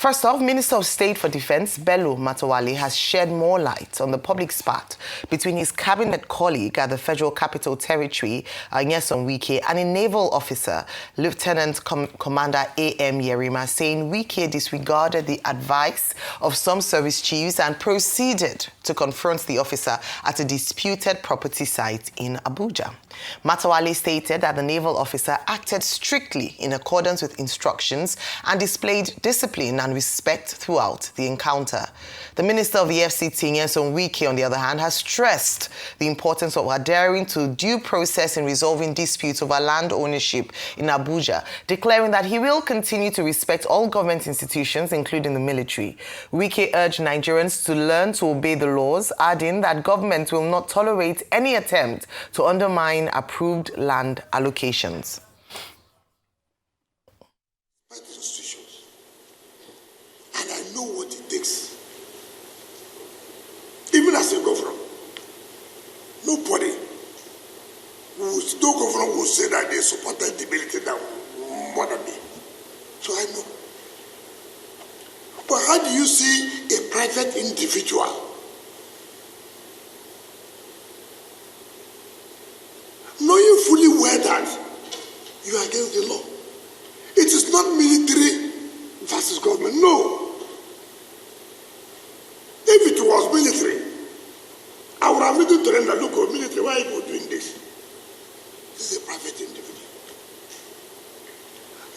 First off, Minister of State for Defense, Bello Matawalle, has shed more light on the public spat between his cabinet colleague at the Federal Capital Territory, Wike, and a naval officer, Lieutenant Commander A.M. Yerima, saying Wike disregarded the advice of some service chiefs and proceeded to confront the officer at a disputed property site in Abuja. Matawalle stated that the naval officer acted strictly in accordance with instructions and displayed discipline and respect throughout the encounter. The Minister of the FCT, Wike, on the other hand, has stressed the importance of adhering to due process in resolving disputes over land ownership in Abuja, declaring that he will continue to respect all government institutions, including the military. Wike urged Nigerians to learn to obey the laws, adding that government will not tolerate any attempt to undermine approved land allocations. And I know what it takes. Even as a governor, no governor will say that they supported the military more than me. So I know. But how do you see a private individual knowing fully well that you are against the law? It is not military versus government. No. If it was military, I would have written to them that, look, military, why are you doing this? This is a private individual.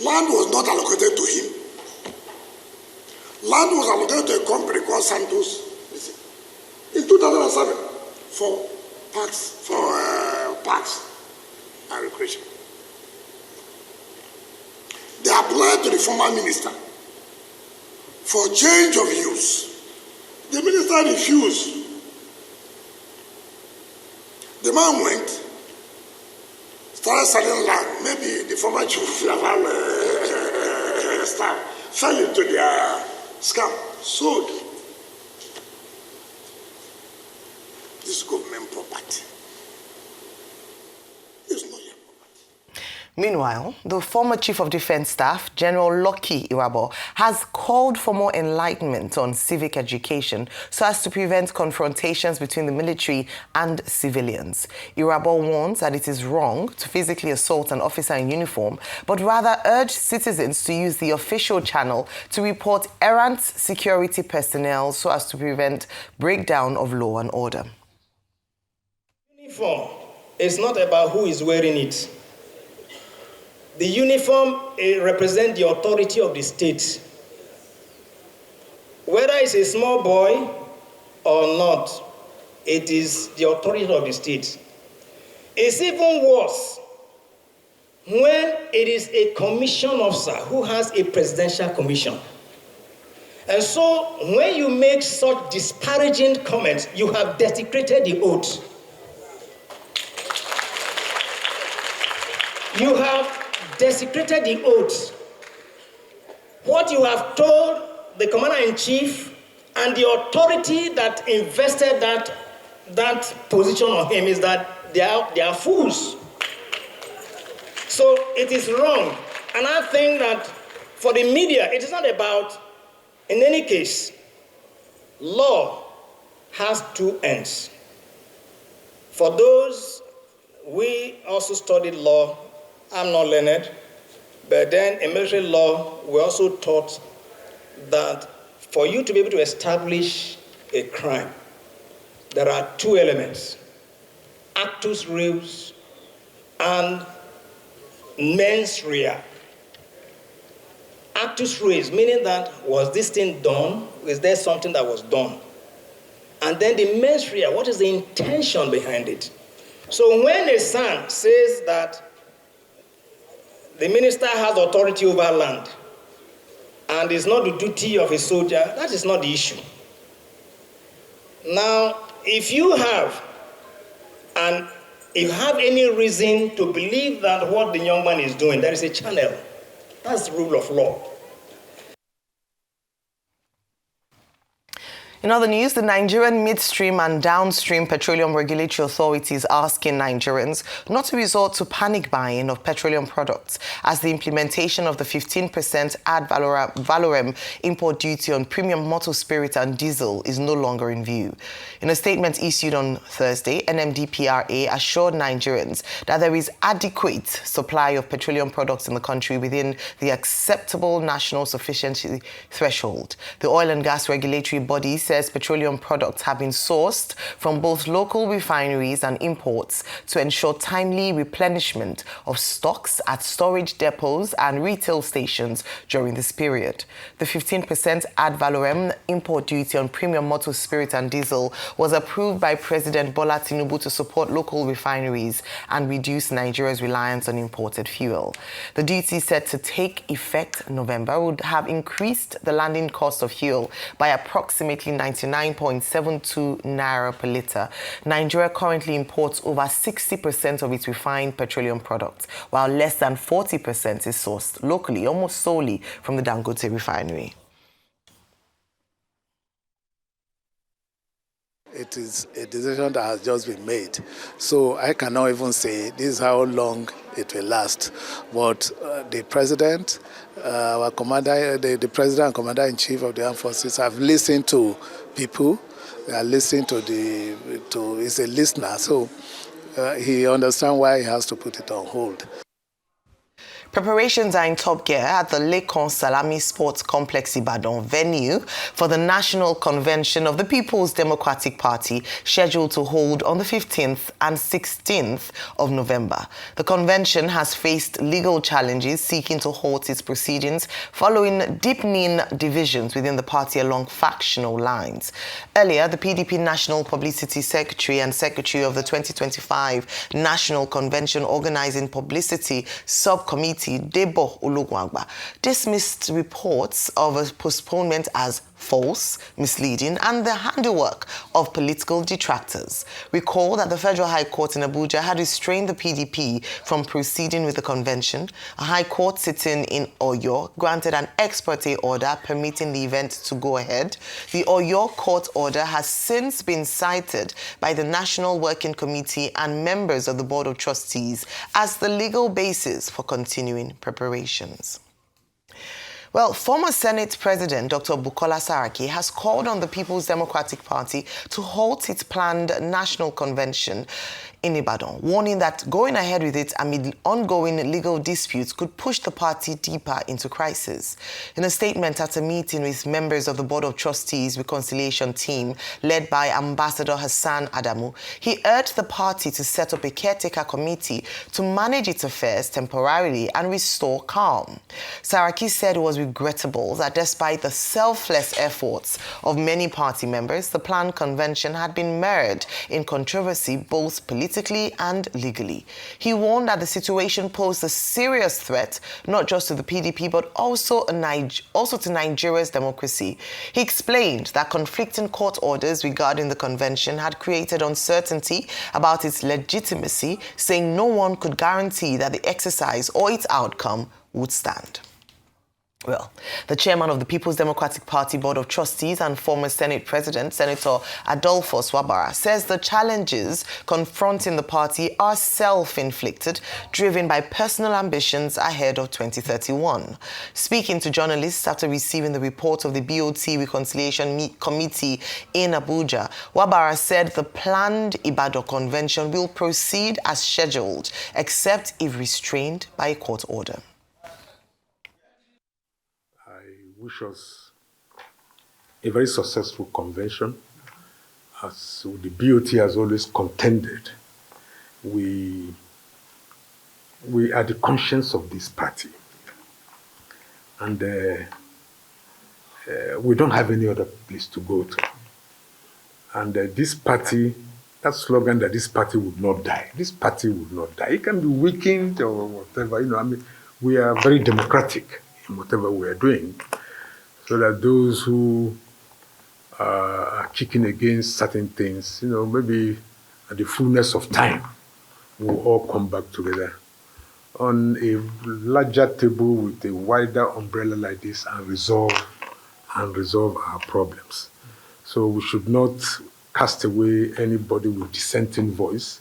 Land was not allocated to him. Land was allocated to a company called Santos in 2007 for parks and recreation. They applied to the former minister for change of use. The minister refused. The man went, started selling land. Maybe the former chief Naval staff fell into their scam, sold. This government property. It's not your property. Meanwhile, the former Chief of Defense Staff, General Lucky Irabo, has called for more enlightenment on civic education so as to prevent confrontations between the military and civilians. Irabo warns that it is wrong to physically assault an officer in uniform, but rather urge citizens to use the official channel to report errant security personnel so as to prevent breakdown of law and order. Uniform is not about who is wearing it. The uniform represents the authority of the state. Whether it's a small boy or not, it is the authority of the state. It's even worse when it is a commission officer who has a presidential commission. And so when you make such disparaging comments, you have desecrated the oath. You have desecrated the oath. What you have told the commander-in-chief and the authority that invested that position on him is that they are fools. So it is wrong. And I think that for the media, it is not about, in any case, law has two ends. For those, we also studied law. I'm not learned, but then in military law, we also taught that for you to be able to establish a crime, there are two elements: actus reus and mens rea. Actus reus, meaning that, was this thing done? Is there something that was done? And then the mens rea, what is the intention behind it? So when a son says that the minister has authority over land and it's not the duty of a soldier, that is not the issue. Now, if you have any reason to believe that what the young man is doing, there is a channel. That's the rule of law. In other news, the Nigerian midstream and downstream petroleum regulatory authority is asking Nigerians not to resort to panic buying of petroleum products as the implementation of the 15% ad valorem import duty on premium motor spirit and diesel is no longer in view. In a statement issued on Thursday, NMDPRA assured Nigerians that there is adequate supply of petroleum products in the country within the acceptable national sufficiency threshold. The oil and gas regulatory body says petroleum products have been sourced from both local refineries and imports to ensure timely replenishment of stocks at storage depots and retail stations during this period. The 15% ad valorem import duty on premium motor spirit and diesel was approved by President Bola Tinubu to support local refineries and reduce Nigeria's reliance on imported fuel. The duty set to take effect November would have increased the landing cost of fuel by approximately 99.72 naira per litre. Nigeria currently imports over 60% of its refined petroleum products, while less than 40% is sourced locally, almost solely from the Dangote refinery. It is a decision that has just been made. So I cannot even say this is how long it will last. But the president, our commander, the president and commander-in-chief of the armed forces have listened to people. They are listening he's a listener. So he understands why he has to put it on hold. Preparations are in top gear at the Lekon Salami Sports Complex Ibadan venue for the National Convention of the People's Democratic Party, scheduled to hold on the 15th and 16th of November. The convention has faced legal challenges seeking to halt its proceedings following deepening divisions within the party along factional lines. Earlier, the PDP National Publicity Secretary and Secretary of the 2025 National Convention Organizing Publicity Subcommittee, Debo Olugwagba, dismissed reports of a postponement as false, misleading, and the handiwork of political detractors. Recall that the Federal High Court in Abuja had restrained the PDP from proceeding with the convention. A High Court sitting in Oyo granted an ex parte order permitting the event to go ahead. The Oyo court order has since been cited by the National Working Committee and members of the Board of Trustees as the legal basis for continuing preparations. Well, former Senate President Dr. Bukola Saraki has called on the People's Democratic Party to halt its planned national convention in Ibadan, warning that going ahead with it amid ongoing legal disputes could push the party deeper into crisis. In a statement at a meeting with members of the Board of Trustees reconciliation team led by Ambassador Hassan Adamu, he urged the party to set up a caretaker committee to manage its affairs temporarily and restore calm. Saraki said it was regrettable that despite the selfless efforts of many party members, the planned convention had been mired in controversy both politically and legally. He warned that the situation posed a serious threat not just to the PDP but also to Nigeria's democracy. He explained that conflicting court orders regarding the convention had created uncertainty about its legitimacy, saying no one could guarantee that the exercise or its outcome would stand. Well, the chairman of the People's Democratic Party Board of Trustees and former Senate President, Senator Adolphus Wabara, says the challenges confronting the party are self-inflicted, driven by personal ambitions ahead of 2031. Speaking to journalists after receiving the report of the BOT Reconciliation Committee in Abuja, Wabara said the planned Ibadan convention will proceed as scheduled, except if restrained by a court order. Wish us a very successful convention. As the BOT has always contended, we are the conscience of this party. And we don't have any other place to go to. And this party, that slogan that this party would not die, this party would not die. It can be weakened or whatever, we are very democratic in whatever we are doing. So that those who are kicking against certain things, maybe at the fullness of time, we'll all come back together on a larger table with a wider umbrella like this and resolve our problems. So we should not cast away anybody with dissenting voice,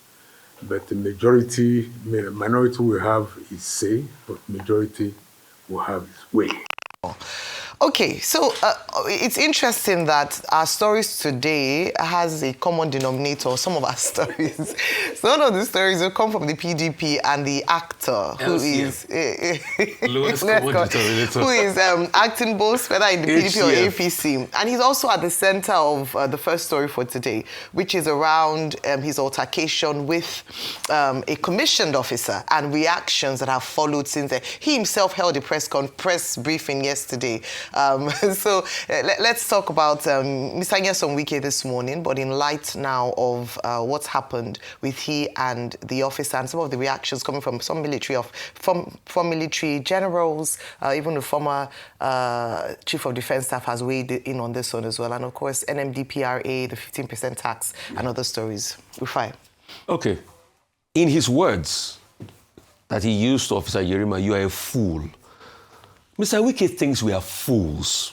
but the minority will have its say, but majority will have its way. Okay, so it's interesting that our stories today has a common denominator, some of our stories. Some of the stories will come from the PDP and the actor who is acting both whether in the PDP or APC. And he's also at the center of the first story for today, which is around his altercation with a commissioned officer and reactions that have followed since then. He himself held a press briefing yesterday. So let's talk about Mr. Nyesom Wike this morning, but in light now of what's happened with he and the officer and some of the reactions coming from some from military generals, even the former Chief of Defence Staff has weighed in on this one as well, and of course NMDPRA, the 15% tax, and other stories. Rufai. Okay. In his words that he used to Officer Yerima, you are a fool. Mr. Wike thinks we are fools.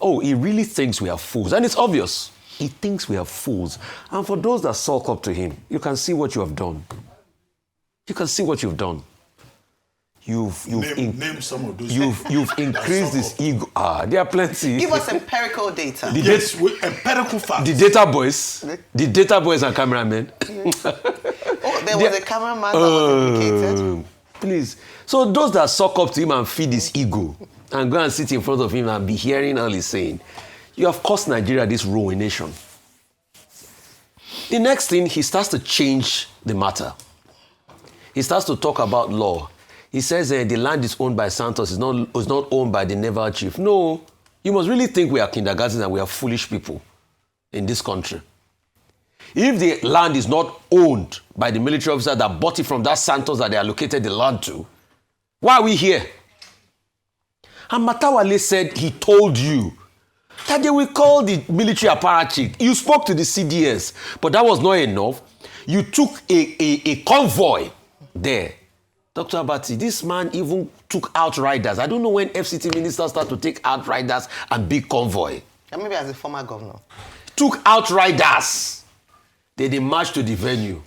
Oh, he really thinks we are fools. And it's obvious. He thinks we are fools. And for those that sulk up to him, you can see what you have done. You can see what you've done. Name some of those. You've increased this ego. There are plenty. Give us empirical data. Empirical facts. The data boys and cameramen. Oh, there was a cameraman that was implicated. Please. So those that suck up to him and feed his ego and go and sit in front of him and be hearing all he's saying, you have cost Nigeria this ruination. The next thing, he starts to change the matter. He starts to talk about law. He says the land is owned by Santos, it's not owned by the Naval chief. No, you must really think we are kindergarten and we are foolish people in this country. If the land is not owned by the military officer that bought it from that Santos that they allocated the land to, why are we here? And Matawalle said he told you that they will call the military apparatchik. You spoke to the CDS, but that was not enough. You took a convoy there. Dr. Abati, this man even took outriders. I don't know when FCT ministers start to take outriders and big convoy. And maybe as a former governor. Took outriders. They marched to the venue.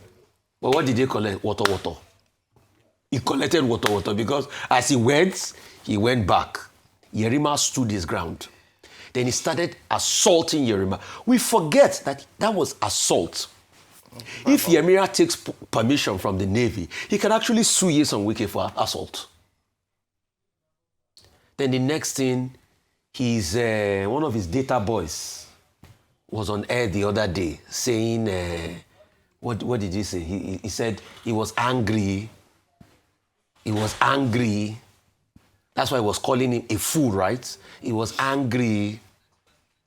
But what did they collect? Water. He collected water because as he went back. Yerima stood his ground. Then he started assaulting Yerima. We forget that was assault. If Yerima takes permission from the Navy, he can actually sue Nyesom Wike for assault. Then the next thing, one of his data boys was on air the other day saying, what did he say? He said he was angry. He was angry. That's why he was calling him a fool, right? He was angry.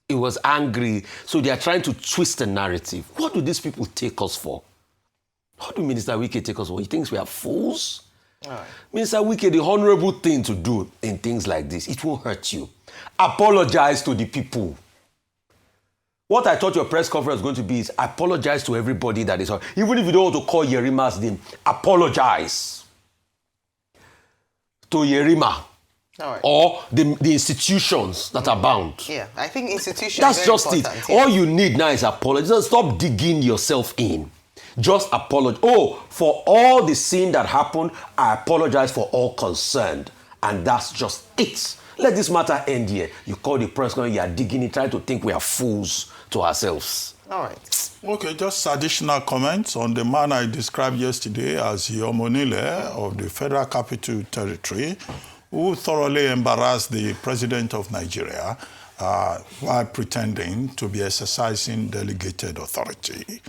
He was angry. So they are trying to twist the narrative. What do these people take us for? What do Minister Wike take us for? He thinks we are fools? All right. Minister Wike, the honorable thing to do in things like this, it won't hurt you. Apologize to the people. What I thought your press conference was going to be is apologize to everybody that is hurt. Even if you don't want to call Yerima's name, apologize to Yerima. Right. Or the institutions that are bound. Yeah, I think institutions. That's just important. it. Yeah. All you need now is apology. Just stop digging yourself in. Just apologize. Oh, for all the sin that happened, I apologize for all concerned. And that's just it. Let this matter end here. You call the press, you are digging it, trying to think we are fools to ourselves. All right. Okay, just additional comments on the man I described yesterday as Yomonile of the Federal Capital Territory, who thoroughly embarrassed the president of Nigeria while pretending to be exercising delegated authority.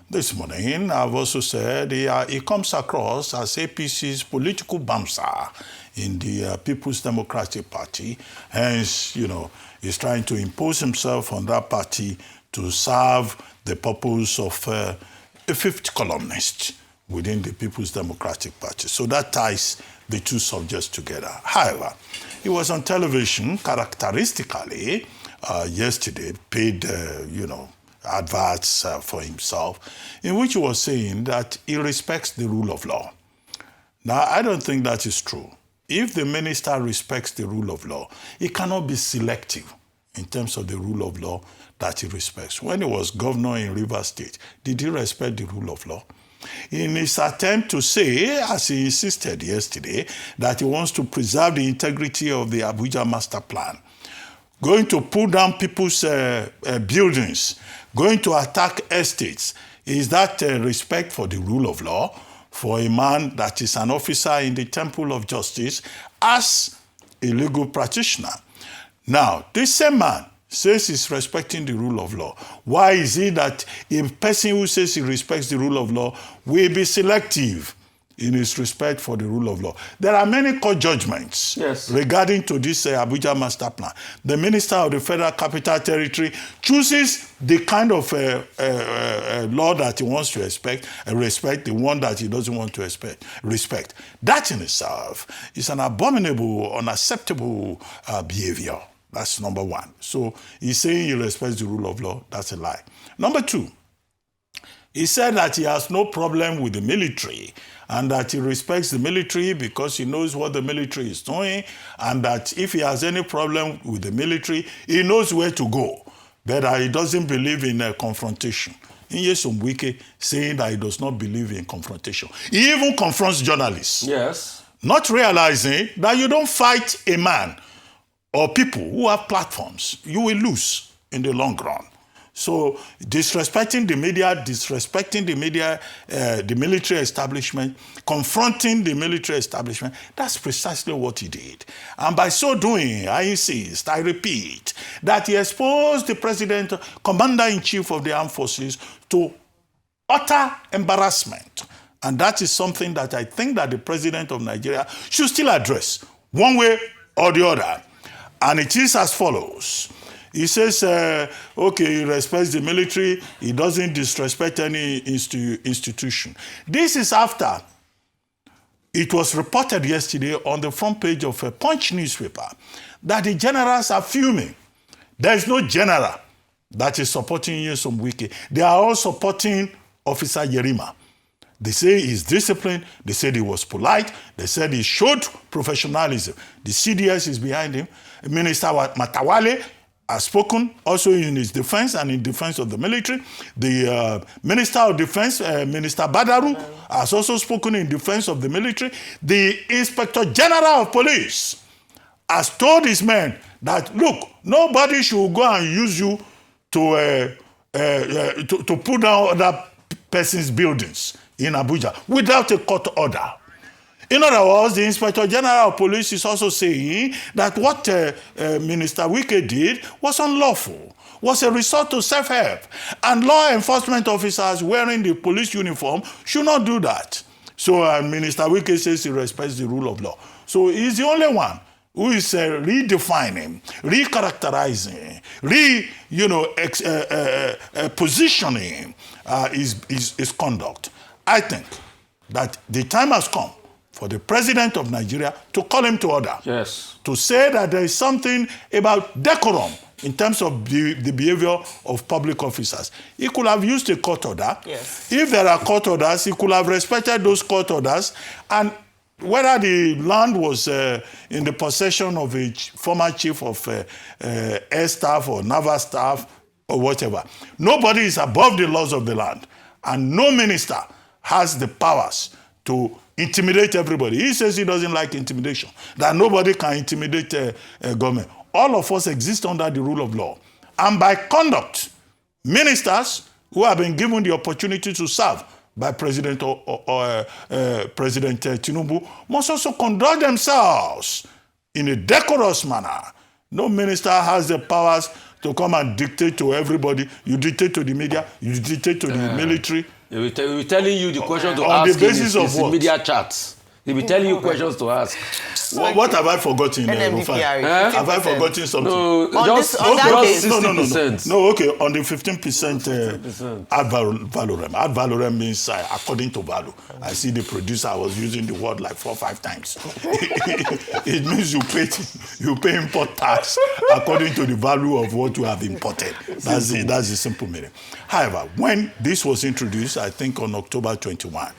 This morning, I've also said he comes across as APC's political bouncer in the People's Democratic Party. Hence, he's trying to impose himself on that party to serve the purpose of a fifth columnist within the People's Democratic Party. So that ties the two subjects together. However, he was on television characteristically yesterday, paid, adverts for himself, in which he was saying that he respects the rule of law. Now, I don't think that is true. If the minister respects the rule of law, he cannot be selective in terms of the rule of law that he respects. When he was governor in Rivers State, did he respect the rule of law? In his attempt to say, as he insisted yesterday, that he wants to preserve the integrity of the Abuja master plan, going to pull down people's buildings, going to attack estates, is that respect for the rule of law for a man that is an officer in the temple of justice as a legal practitioner? Now, this same man says he's respecting the rule of law. Why is it that a person who says he respects the rule of law will be selective in his respect for the rule of law? There are many court judgments regarding to this Abuja master plan. The minister of the Federal Capital Territory chooses the kind of law that he wants to respect, the one that he doesn't want to respect. That in itself is an abominable, unacceptable behavior. That's number one. So he's saying he respects the rule of law. That's a lie. Number two, he said that he has no problem with the military and that he respects the military because he knows what the military is doing, and that if he has any problem with the military, he knows where to go, but he doesn't believe in confrontation. Nyesom Wike saying that he does not believe in confrontation. He even confronts journalists. Yes. Not realizing that you don't fight a man or people who have platforms. You will lose in the long run. So disrespecting the media, the military establishment, confronting the military establishment, that's precisely what he did. And by so doing, I insist, I repeat, that he exposed the president, commander-in-chief of the armed forces, to utter embarrassment. And that is something that I think that the president of Nigeria should still address, one way or the other. And it is as follows. He says, okay, he respects the military, he doesn't disrespect any institution. This is after it was reported yesterday on the front page of a Punch newspaper that the generals are fuming. There is no general that is supporting Nyesom Wike. They are all supporting Officer Yerima. They say he's disciplined. They said he was polite. They said he showed professionalism. The CDS is behind him. Minister Matawalle has spoken also in his defense and in defense of the military. The Minister of Defense, Minister Badaru, has also spoken in defense of the military. The Inspector General of Police has told his men that, look, nobody should go and use you to pull down other person's buildings in Abuja without a court order. In other words, the Inspector General of Police is also saying that what Minister Wike did was unlawful, was a resort to self-help, and law enforcement officers wearing the police uniform should not do that. So Minister Wike says he respects the rule of law. So he's the only one who is redefining, recharacterizing, positioning his conduct. I think that the time has come for the president of Nigeria to call him to order. Yes. To say that there is something about decorum in terms of the behavior of public officers. He could have used a court order. Yes. If there are court orders, he could have respected those court orders, and whether the land was in the possession of a former chief of air staff or naval staff or whatever. Nobody is above the laws of the land, and no minister has the powers to intimidate everybody. He says he doesn't like intimidation, that nobody can intimidate a government. All of us exist under the rule of law. And by conduct, ministers who have been given the opportunity to serve by President President Tinubu must also conduct themselves in a decorous manner. No minister has the powers to come and dictate to everybody. You dictate to the media, you dictate to the military. He will be telling you the question to on ask the basis in of his what? media chats. He'll be telling you questions to ask. What have I forgotten? NMDPR, Have I forgotten something? No, On just, this- on that case- just 60%. No, okay, on the 15% ad valorem. Ad valorem means according to value. I see the producer was using the word like 4 or 5 times. It means you pay import tax according to the value of what you have imported. That's the simple meaning. However, when this was introduced, I think on October 21,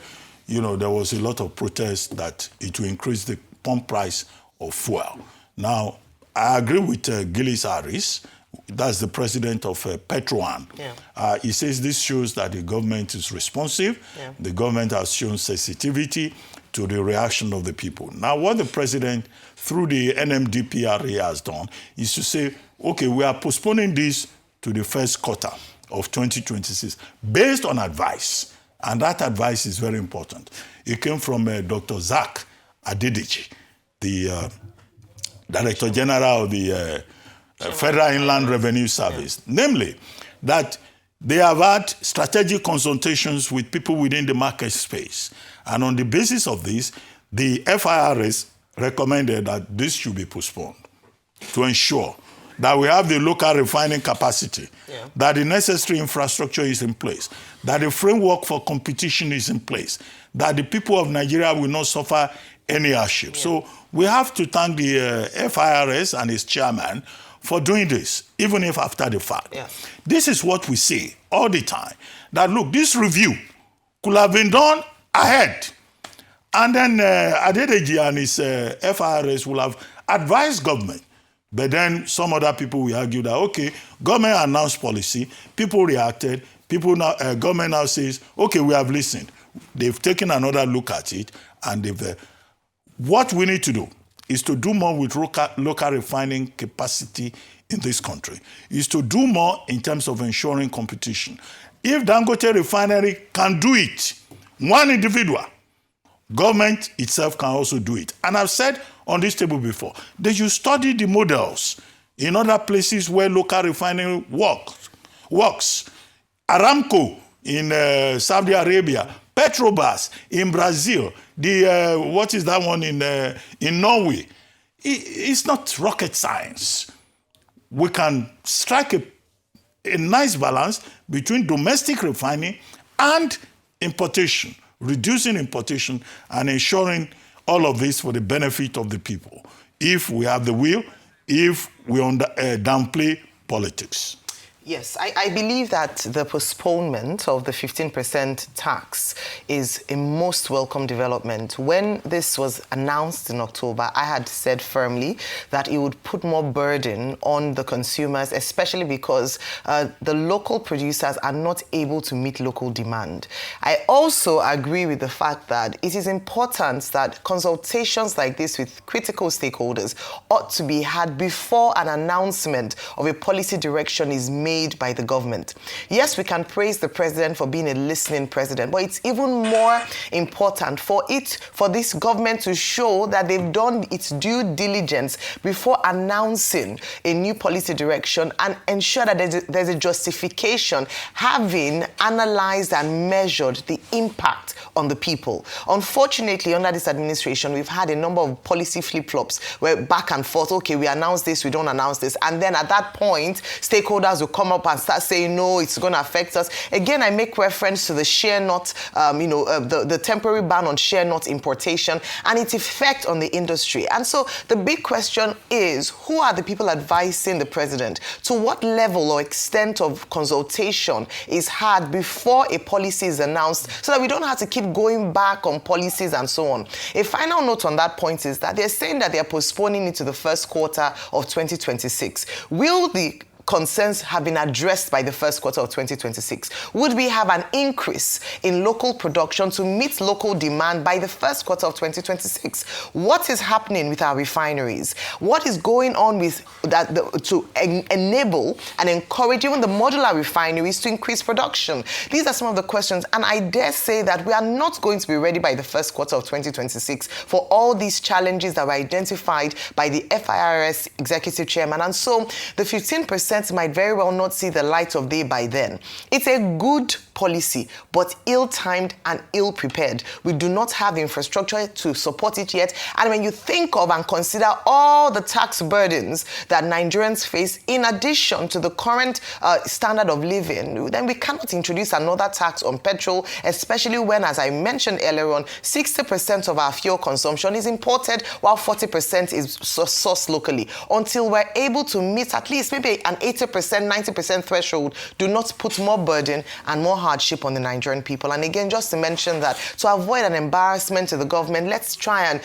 there was a lot of protest that it will increase the pump price of fuel. Now, I agree with Gillis Harris that's the president of Petro-Am. Yeah. He says this shows that the government is responsive. Yeah. The government has shown sensitivity to the reaction of the people. Now, what the president, through the NMDPRA, has done is to say, okay, we are postponing this to the first quarter of 2026 based on advice. And that advice is very important. It came from Dr. Zach Adedeji, the Director General of the Federal Inland Revenue Service. Namely, that they have had strategic consultations with people within the market space. And on the basis of this, the FIRS recommended that this should be postponed to ensure that we have the local refining capacity, that the necessary infrastructure is in place, that the framework for competition is in place, that the people of Nigeria will not suffer any hardship. So we have to thank the FIRS and its chairman for doing this, even if after the fact. This is what we say all the time, that look, this review could have been done ahead. And then Adedeji and his FIRS will have advised government. But then some other people will argue that, okay, government announced policy, people reacted, government now says, okay, we have listened. They've taken another look at it, and what we need to do is to do more with local refining capacity in this country, is to do more in terms of ensuring competition. If Dangote Refinery can do it, one individual, government itself can also do it. And I've said on this table before, they should study the models in other places where local refining works. Aramco in Saudi Arabia, Petrobras in Brazil, what is that one in Norway? It's not rocket science. We can strike a nice balance between domestic refining and importation, reducing importation and ensuring all of this for the benefit of the people. If we have the will, if we downplay politics. Yes, I believe that the postponement of the 15% tax is a most welcome development. When this was announced in October, I had said firmly that it would put more burden on the consumers, especially because the local producers are not able to meet local demand. I also agree with the fact that it is important that consultations like this with critical stakeholders ought to be had before an announcement of a policy direction is made by the government. Yes, we can praise the president for being a listening president, but it's even more important for this government to show that they've done its due diligence before announcing a new policy direction and ensure that there's a justification, having analyzed and measured the impact on the people. Unfortunately, under this administration, we've had a number of policy flip-flops where back and forth, okay, we announce this, we don't announce this, and then at that point, stakeholders will come up and start saying, no, it's going to affect us. Again, I make reference to the share nut, the temporary ban on share nut importation and its effect on the industry. And so the big question is, who are the people advising the president? To what level or extent of consultation is had before a policy is announced so that we don't have to keep going back on policies and so on? A final note on that point is that they're saying that they're postponing it to the first quarter of 2026. Will the concerns have been addressed by the first quarter of 2026? Would we have an increase in local production to meet local demand by the first quarter of 2026? What is happening with our refineries? What is going on with that to enable and encourage even the modular refineries to increase production? These are some of the questions, and I dare say that we are not going to be ready by the first quarter of 2026 for all these challenges that were identified by the FIRS executive chairman. And so the 15% might very well not see the light of day by then. It's a good policy, but ill-timed and ill-prepared. We do not have the infrastructure to support it yet. And when you think of and consider all the tax burdens that Nigerians face, in addition to the current standard of living, then we cannot introduce another tax on petrol, especially when, as I mentioned earlier on, 60% of our fuel consumption is imported, while 40% is sourced locally. Until we're able to meet at least maybe an 80%, 90% threshold, do not put more burden and more hardship on the Nigerian people. And again, just to mention that to avoid an embarrassment to the government, let's try and,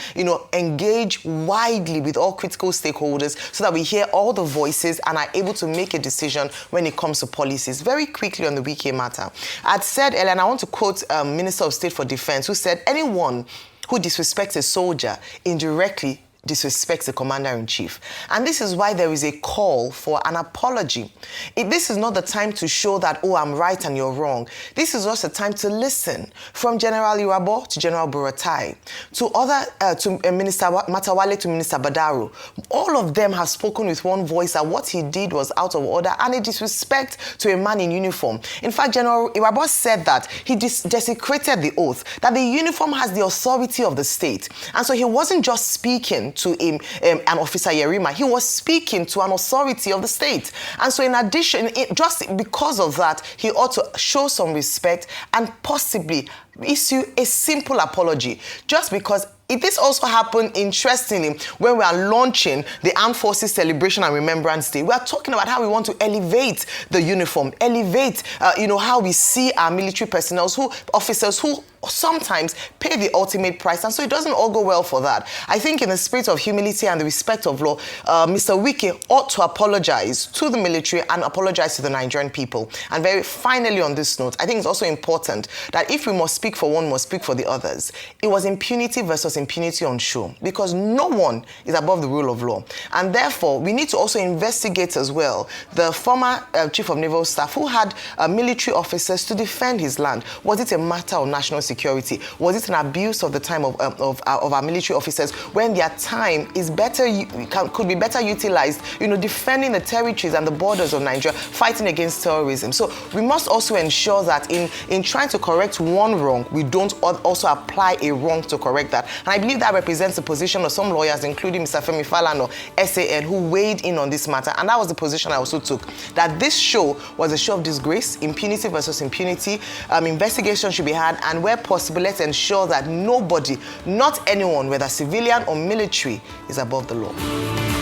engage widely with all critical stakeholders so that we hear all the voices and are able to make a decision when it comes to policies. Very quickly on the Wike matter. I'd said earlier, and I want to quote Minister of State for Defense, who said, anyone who disrespects a soldier indirectly disrespects the commander-in-chief. And this is why there is a call for an apology. This is not the time to show that, oh, I'm right and you're wrong. This is just a time to listen. From General Irabo to General Buratai, to Minister Matawalle to Minister Badaru. All of them have spoken with one voice that what he did was out of order and a disrespect to a man in uniform. In fact, General Irabo said that he desecrated the oath, that the uniform has the authority of the state. And so he wasn't just speaking to an officer Yerima, he was speaking to an authority of the state. And so in addition, just because of that, he ought to show some respect and possibly issue a simple apology, just because this also happened, interestingly, when we are launching the Armed Forces Celebration and Remembrance Day. We are talking about how we want to elevate the uniform, elevate, how we see our military personnel, officers who sometimes pay the ultimate price. And so it doesn't all go well for that. I think in the spirit of humility and the respect of law, Mr. Wike ought to apologize to the military and apologize to the Nigerian people. And very finally on this note, I think it's also important that if we must speak for one, must speak for the others. It was impunity versus impunity on show, because no one is above the rule of law. And therefore, we need to also investigate as well the former Chief of Naval Staff who had military officers to defend his land. Was it a matter of national security? Was it an abuse of the time of our military officers when their time is could be better utilized, defending the territories and the borders of Nigeria, fighting against terrorism? So we must also ensure that in trying to correct one wrong, we don't also apply a wrong to correct that. And I believe that represents the position of some lawyers, including Mr. Femi Falana, SAN, who weighed in on this matter. And that was the position I also took, that this show was a show of disgrace, impunity versus impunity. Investigation should be had, and where possible, let's ensure that nobody, not anyone, whether civilian or military, is above the law.